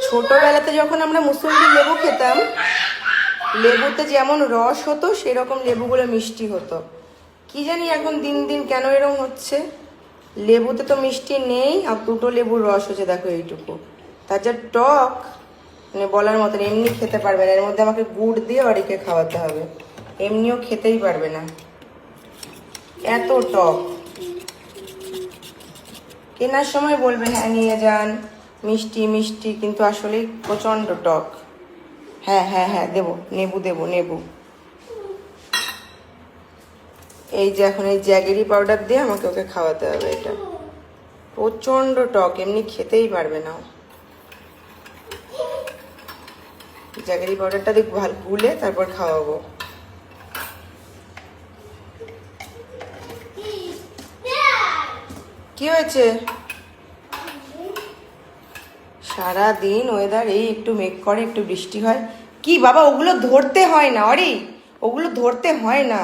ছোটবেলাতে যখন আমরা মুসুম্বি লেবু খেতাম, লেবুতে যেমন রস হতো সেরকম লেবুগুলো মিষ্টি হতো। কি জানি এখন দিন দিন কেন এরকম হচ্ছে। লেবুতে তো মিষ্টি নেই, আর দুটো লেবুর রস হচ্ছে দেখো এইটুকু। তার যা টক, মানে বলার মতন। এমনি খেতে পারবে না, এর মধ্যে আমাকে গুড় দিয়ে অরিকে খাওয়াতে হবে, এমনিও খেতেই পারবে না, এত টক। কেনার সময় বলবে হ্যাঁ নিয়ে যান, মিষ্টি মিষ্টি, কিন্তু আসলে প্রচণ্ড টক। হ্যাঁ হ্যাঁ হ্যাঁ দেবো, নেবু দেবো, নেবু। এই যে এখন এই জ্যাগেরি পাউডার দিয়ে আমাকে ওকে খাওয়াতে হবে। এটা প্রচণ্ড টক, এমনি খেতেই পারবে না। জ্যাগেরি পাউডারটা দেখ ভালো গুলে তারপর খাওয়াবো। কি হয়েছে? সারাদিন ওয়েদার এই একটু মেঘ করে একটু বৃষ্টি হয়। কি বাবা, ওগুলো ধরতে হয় না অরি, ওগুলো ধরতে হয় না।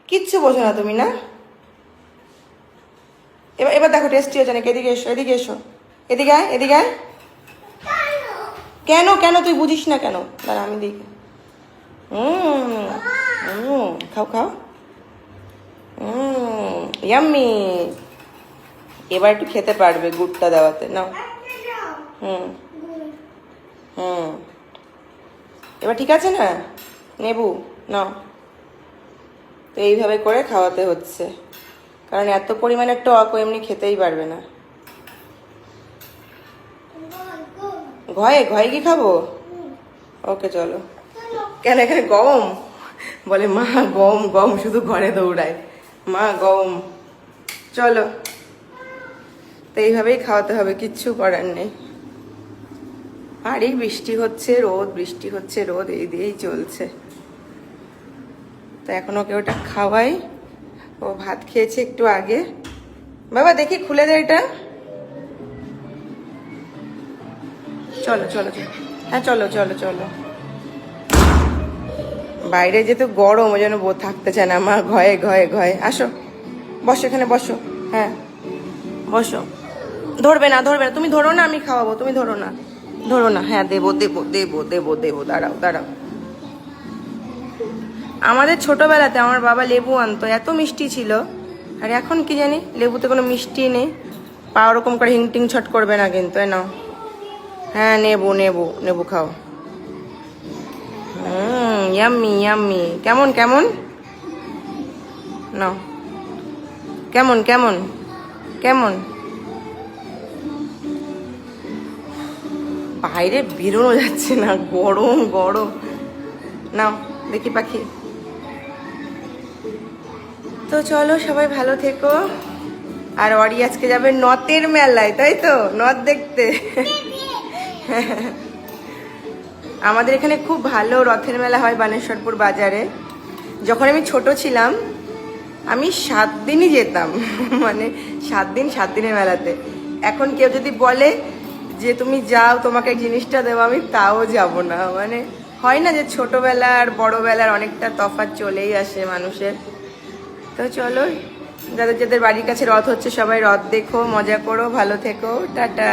কিচ্ছু বোঝো না তুমি, না? এবার এবার দেখো টেস্টি হচ্ছে নাকি। এদিকে এসো, এদিকে এসো, এদিকে আয়, এদিকে আয়। কেন কেন তুই বুঝিস না কেন? দাঁড়া আমি দেখি। খাও খাও। ইয়াম্মি। এবার একটু খেতে পারবে গুড়টা দেওয়াতে, নাও। হুম হুম এবার ঠিক আছে না? নেবু নাও। তো এইভাবে করে খাওয়াতে হচ্ছে, কারণ এত পরিমাণে টক ও এমনি খেতেই পারবে না। ঘয়ে ঘয়ে কি খাবো? ওকে চলো। কেন এখানে গম? বলে মা গম গম, শুধু ঘরে দৌড়ায় মা গম। চলো, তো এইভাবেই খাওয়াতে হবে, কিচ্ছু করার নেই। আর এই বৃষ্টি হচ্ছে রোদ, বৃষ্টি হচ্ছে রোদ, এই দিয়েই চলছে। তো এখন ওকে ওটা খাওয়াই। ও ভাত খেয়েছে একটু আগে। বাবা দেখি খুলে দে এটা। চলো চলো চলো, হ্যাঁ চলো চলো চলো। বাইরে যেহেতু গরম, ওই জন্য থাকতে চায় না মা, ঘয়ে ঘয়ে ঘয়ে। আসো বসো, এখানে বসো। হ্যাঁ বসো। ধরবে না ধরবে না, তুমি ধরো না, আমি খাওয়াবো, তুমি ধরো না, ধরো না। হ্যাঁ দেবো দেবো দেবো দেবো দেবো, দাঁড়াও দাঁড়াও। আমাদের ছোটবেলাতে আমার বাবা লেবু আনতো, এত মিষ্টি ছিল। আর এখন কি জানি, লেবুতে কোনো মিষ্টি নেই। পা ওরকম করে হিংটিং ছট করবে না কিন্তু, নাও। হ্যাঁ নেবো নেবো নেবু, খাও। Yummy yummy. কেমন কেমন? নাও। কেমন কেমন কেমন? বাইরে বেরোনো যাচ্ছে না, গরম গরম। নাও দেখি পাখি। তো চলো, সবাই ভালো থেকো। আর অরি আজকে যাবে নথের মেলায়, তাই তো? নথ দেখতে। আমাদের এখানে খুব ভালো রথের মেলা হয় বানেশ্বরপুর বাজারে। যখন আমি ছোট ছিলাম, আমি 7 দিনই যেতাম। মানে 7 দিন 7 দিনের মেলাতে। এখন কেউ যদি বলে যে তুমি যাও, তোমাকে জিনিসটা দেবো, আমি তাও যাব না। মানে হয় না যে ছোটবেলা আর বড়বেলার অনেকটা তফাৎ চলেই আসে মানুষের। তো চলো, যাদের যাদের বাড়ির কাছে রথ হচ্ছে সবাই রথ দেখো, মজা করো, ভালো থেকো, টাটা।